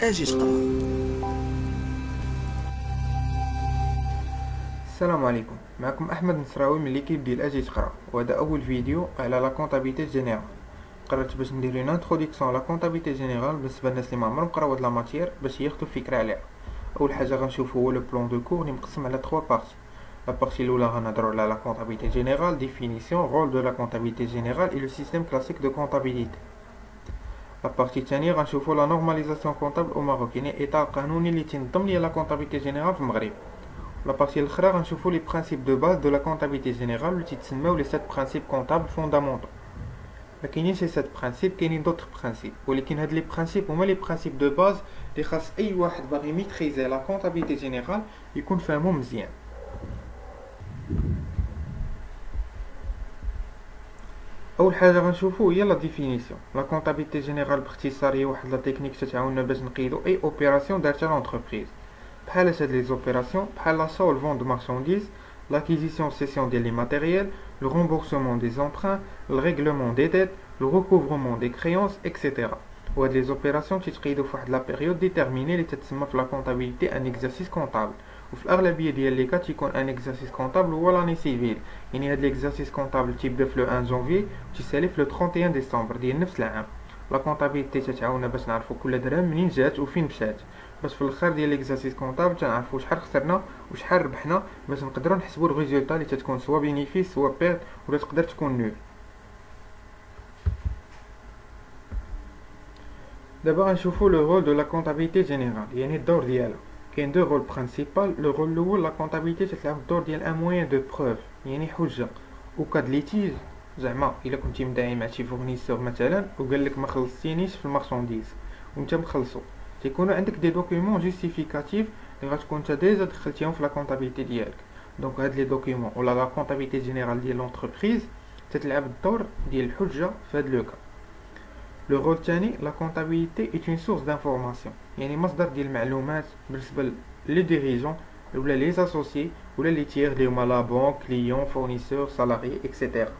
اجي تقرا. السلام عليكم، معكم احمد نصراوي من ليكيب ديال اجي تقرا، وهذا اول فيديو على لا كونطابيلتي جينيرال. قررت باش ندير اون انتروداكسيون لا كونطابيلتي جينيرال بالنسبه للناس اللي ما عمرهم قراو هاد لا ماتيير باش ياخذوا فكره عليها. اول حاجه غنشوفوا هو لو بلان دو كور اللي مقسم على 3 بارتي. لا بارتي الاولى غنهضروا على لا كونطابيلتي جينيرال، ديفينيسيون، رول دو لا كونطابيلتي جينيرال اي لو سيستيم كلاسيك دو كونطابيلتي. لا بارتي الثانيه غنشوفوا لا نورماليزاسيون كونطابل او ماروك، يعني الاطار القانوني اللي تنظم ليا لا كونطابيلتي جينيرال في المغرب. La partie الاخرى غنشوفوا لي برينسيپ دو باز دو لا كونطابيلتي جينيرال اللي تيتسموا لي 7 برينسيپ كونطابل فوندامونتال. ما كاينينش شي 7 برينسيپ، كاينين دوطر برينسيپ، ولكن هاد لي برينسيپ هما لي برينسيپ دو باز اللي خاص اي واحد باغي ميتريزي لا كونطابيلتي جينيرال يكون فاهمو مزيان. اول حاجه غنشوفوا هي لا ديفينيسيون. لا كونطابيلتي جينيرال باختصار هي واحد لا تكنيك تتعاوننا باش نقيدو اي اوبيراسيون دارتها لونتربريز، بحال هاد لي زوبيراسيون بحال l'achat ou le vente de marchandises, l'acquisition cession ديال لي matériels, le remboursement des emprunts, le règlement des dettes, le recouvrement des créances, etc. وهاد لي زوبيراسيون تيتقيدوا فواحد لا بيريود ديتيرميني اللي تتسمى في لا كونطابيلتي ان اكزرسيس كونطابل، وفي الاغلبيه ديال لي كا تيكون ان اكزرسيس كونطابل هو لاني سيفيل، يعني هاد ليكزرسيس كونطابل تيبدا في لو 1 جانفي وتيسالي في لو 31 ديسمبر ديال نفس العام. لا كونطابيلتي تتعاوننا باش نعرفوا كل درهم منين جات وفين مشات، باش في الاخر ديال ليكزرسيس كونطابل تنعرفوا شحال خسرنا وشحال ربحنا باش نقدروا نحسبوا الريزولطا اللي تتكون سوا بينيفيس سوا بيرد ولا تقدر تكون نول. دابا غنشوفوا لو رول دو لا كونطابيلتي جينيرال، يعني الدور ديالها. كاين دو رول برينسيبال. لو رول الاول لا كونطابيلتي تتلعب الدور ديال ان موين دو بروف، يعني حجه او كاد ليتيج، زعما الا كنتي مدعي مع شي فورنيسور مثلا وقال لك ما خلصتينيش في المارشانديز وانت مخلصو، تيكونوا عندك دي دوكيومون جوستيفيكاتيف اللي غتكون انت ديجا دخلتيهم في لا كونطابيلتي ديالك. دونك هاد لي دوكيومون ولا لا كونطابيلتي جينيرال ديال لونتربريز تتلعب الدور ديال الحجه في هاد لو كا. لو رول الثاني لا كونطابيلتي اي اون سورس دانفورماسيون، يعني مصدر ديال المعلومات بالنسبه لي ديريجون ولا لي اسوسيي ولا لي تيير اللي هما لا بانك، كليون، فورنيسور، سالاري، اكسيتيرا.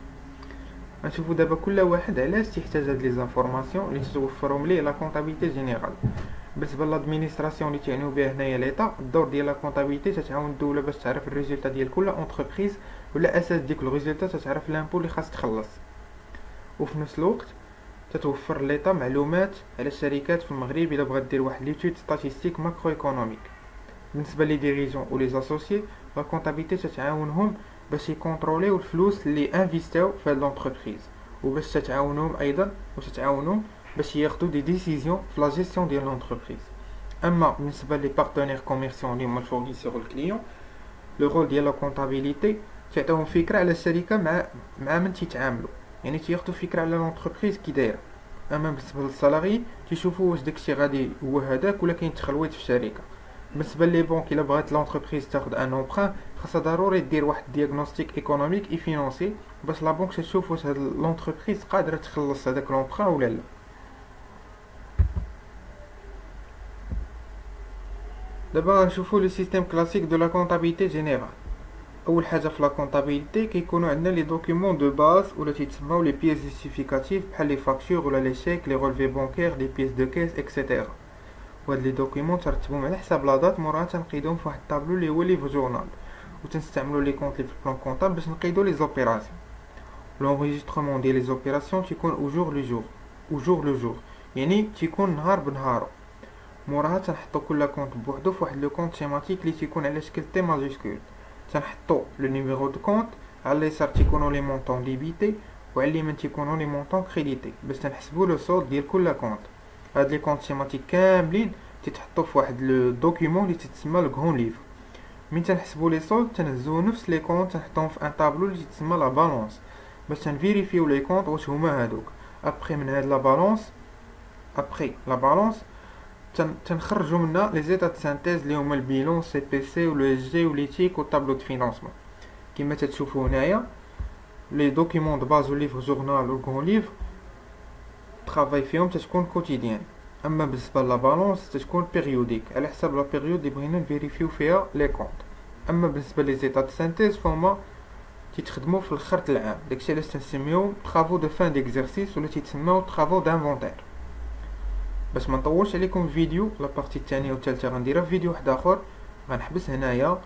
غنشوفوا دابا كل واحد علاش تيحتاج هاد لي زانفورماسيون اللي تتوفرهم ليه لا كونطابيلتي جينيرال. بالنسبه للادمينستراسيون اللي تعنيو بها هنايا ليطا، الدور ديال لا كونطابيلتي تتعاون الدوله باش تعرف الريزولطا ديال كل اونتربريز ولا اساس ديك الريزولطا تتعرف لامبو اللي خاص تخلص، وفي نفس الوقت تتوفر ليطا معلومات على الشركات في المغرب الا بغات دير واحد ليتود ستاتيستيك ماكرو ايكونوميك. بالنسبه لي ديريجون و لي اسوسيي لا كونطابيلتي تتعاونهم باش يكونتروليو الفلوس اللي انفيستاو في هاد لونتربريز، وباش تتعاونهم ايضا وتتعاونهم باش ياخذوا دي ديسيزيون في لا جيستيون ديال لونتربريز. اما بالنسبه لي بارتنير كوميرسيون اللي هما الفورنيسور والكليون، لو رول ديال لا كونطابيلتي تعطيهم فكره على الشركه مع من تيتعاملوا، يعني تياخذوا فكره على لونتربريز كي دايره. اما بالنسبه للسالاري تيشوفوا واش داكشي غادي هو هذاك ولا كاين تخلويط في الشركه. بالنسبه لي بونك الا بغات لونتربريز تاخذ ان امبران خاصها ضروري دير واحد دياغنوستيك ايكونوميك اي فينانسي باش لا بونك تشوف واش هاد لونتربريز قادره تخلص هذاك لونبران ولا لا. دابا غنشوفوا لو سيستيم كلاسيك دو لا كونطابيلتي جينيرال. اول حاجه في لا كونطابيلتي كيكونوا عندنا لي دوكيومون دو باز ولا تيتسموا لي بيس جوستيفيكاتيف بحال لي فاكتور ولا لي شيك، لي رولفي بانكير، لي بيس دو كيس، اكسيتيرا. وهاد لي دوكيومون ترتبهم على حساب لا دات، موراها تنقيدوهم في واحد الطابلو اللي هو ليفر جورنال، وتنستعملوا لي كونط لي في البلان كونطابل باش نقيدوا لي زوبيراسيون. لونجيسترومون ديال لي زوبيراسيون تيكون او جور لو جور، يعني تيكون نهار بنهارو. موراها تنحطو كل كونط بوحدو في واحد لو كونط سيماتيك اللي تيكون على شكل تي ماجيسكول. تنحطو لو نيميرو دو كونط، على اليسار تيكونوا لي مونطون ديبيتي وعلى اليمين تيكونوا لي مونطون كريديتي باش تنحسبوا لو سولد ديال كل كونط. هاد لي كونط سيماتيك كاملين تيتحطوا في واحد لو دوكيومون اللي تيتسمى لو غون ليفر. من تنحسبوا لي سولد تنهزو نفس لي كونط تنحطوهم في ان طابلو اللي تيتسمى لا بالونس باش تنفيريفيو لي كونط واش هما هادوك. ابري من هاد لا بالونس تنخرجوا منها لي زيتا سانتيز اللي هما البيلون، سي بي سي و لو اس جي و ليتيك و طابلو دو فينانسمون. كما تتشوفوا هنايا لي دوكيومون دو باز و ليفر جورنال و غون ليفر طرافاي فيهم تتكون كوتيديان. اما بالنسبه لا بالونس تتكون بيريوديك على حساب لا بيريود اللي بغينا نفيريفيو فيها لي كونط. اما بالنسبه لي زيتا سانتيز فهما تيتخدموا في الاخر العام، داكشي علاش تنسميوهم طرافو دو فان ديكزارسيس ولا تيتسموا طرافو دانفونتير. باش ما نطولش عليكم الفيديو، لابارتي الثانيه والثالثه غنديرها في فيديو واحد اخر. غنحبس هنايا.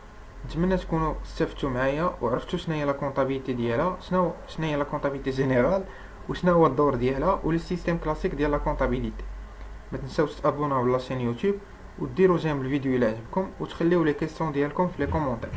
نتمنى تكونوا استفدتوا معايا وعرفتوا شنو هي لا كونطابيلتي ديالها، شنو هي لا كونطابيلتي جينيرال، وشنو هو الدور ديالها ولو سيستيم كلاسيك ديال لا كونطابيلتي. ما تنساوش تابوناو لاشين يوتيوب وديروا جيم الفيديو الى عجبكم، وتخليو لي كيسيون ديالكم في لي كومونتير.